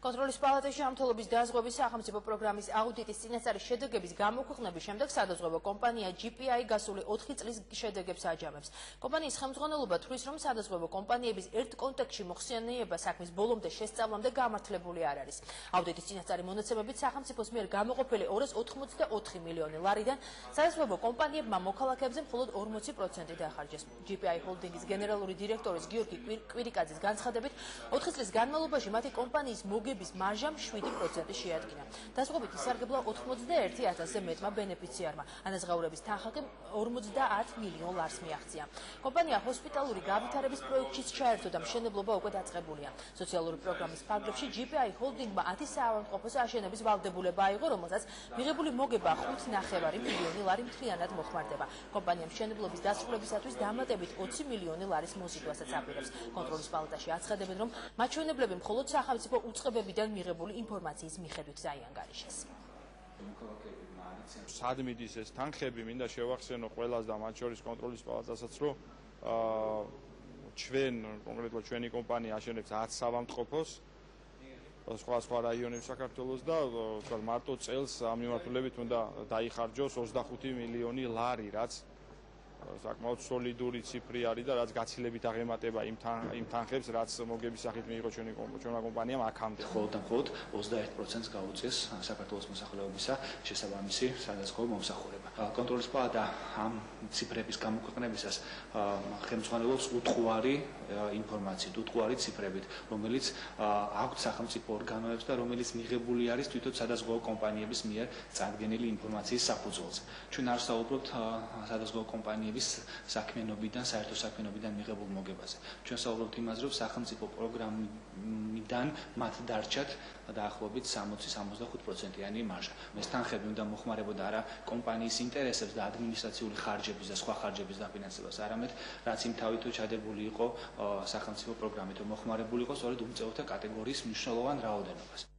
კონტროლის პალატაში ამთოლობის დაზღვევის სახელმწიფო პროგრამის აუდიტის წინასწარი შედეგების გამოქვეყნების შემდეგ სადაზღვევო კომპანია GPI გასული 4 წლის შედეგებს აჯამებს. კომპანიის ხელმძღვანელობა თვლის, რომ სადაზღვევო კომპანიების ერთ კონტექსტში მოხსენიება საქმის ბოლომდე შესწავლამდე გამართლებული არ არის. აუდიტის წინასწარი მონაცემებით სახელმწიფოს მიერ გამოყოფილი 284 მილიონი ლარიდან სადაზღვევო კომპანიებმა მოქალაქეებზე მხოლოდ 40% დაახარჯეს. GPI ჰოლდინგის გენერალური დირექტორის გიორგი კვირიკაძის განცხადებით, 4 წლის განმავლობაში მათი კომპანიის მოგების მარჟამ 7% შეადგინა. დასრულებით ისარგებლა 91,000-ზე მეტმა ბენეფიციარმა. ანაზღაურების თანხმობა 50 მილიონ ლარს მიაღწია. კომპანია ჰოსპიტალური განვითარების პროექტშიც ჩაერთო და მშენებლობა უკვე დაწყებულია. სოციალური პროგრამის ფარგლებში GPI ჰოლდინგმა 10 საავადმყოფოს აშენების ვალდებულება აიღო, რომელსაც მიღებული მოგება 5,9 მილიონი ლარი მთლიანად მოხმარდება. კომპანია მშენებლობის დასრულებისათვის დამატებით 20 მილიონი ლარის მოზიდვასაც აპირებს. კონტროლის პალატაში აცხადებენ, რომ მაჩვენებლები მხოლოდ სახელმწიფო უწყებებიდან მიღებული ინფორმაციის მიხედვით დაიანგარიშეს. სად მიდის ეს თანხები, მინდა შევახსენო ყველას და მათ შორის კონტროლის პალატასაც, რომ კონკრეტულად ჩვენი კომპანია აშენებს 10 საავადმყოფოს სხვა რაიონებში საქართველოს და მარტო წელს ამ მიმართულებით უნდა დაიხარჯოს 25 მილიონი ლარი, რაც საკმაოდ სოლიდური ციფრი არის და რაც გაცილებით აღემატება იმ თანხებს, რაც მოგების სახით მიიღო ჩვენმა კომპანიამ აქამდე. მხოლოდ 21%-ს გაუწიეს საქართველოს მოსახლეობისა შესაბამისი სადაზღვევო მომსახურება. კონტროლის პალატა ამ ციფრების გამოქვეყნებისას ხელმძღვანელობს უთხოვარი ინფორმაციით, უთხოვარი ციფრებით, რომელიც აქვს სახელმწიფო ორგანოებს და რომელიც მიღებული არის თვითონ სადაზღვევო კომპანიების მიერ წარდგენილი ინფორმაციის საფუძველზე. ჩვენ არ საუბრობთ სადაზღვევო კომპანიების საქმიანობიდან, საერთო საქმიანობიდან მიღებულ მოგებაზე. ჩვენ საუბრობთ იმაზე, რომ სახელმწიფო პროგრამიდან მათ დარჩათ დაახლოებით 60-65%-იანი მარჟა. ეს თანხები უნდა მოხმარებოდა არა კომპანიის ინტერესებს და ადმინისტრაციული ხარჯების და სხვა ხარჯების დაფინანსებას, არამედ რაც იმ თავითო ჩადებული იყო სახელმწიფო პროგრამით, რომ მოხმარებული იყო სწორედ უმწევრთა კატეგორიის მნიშვნელოვან რაოდენობას.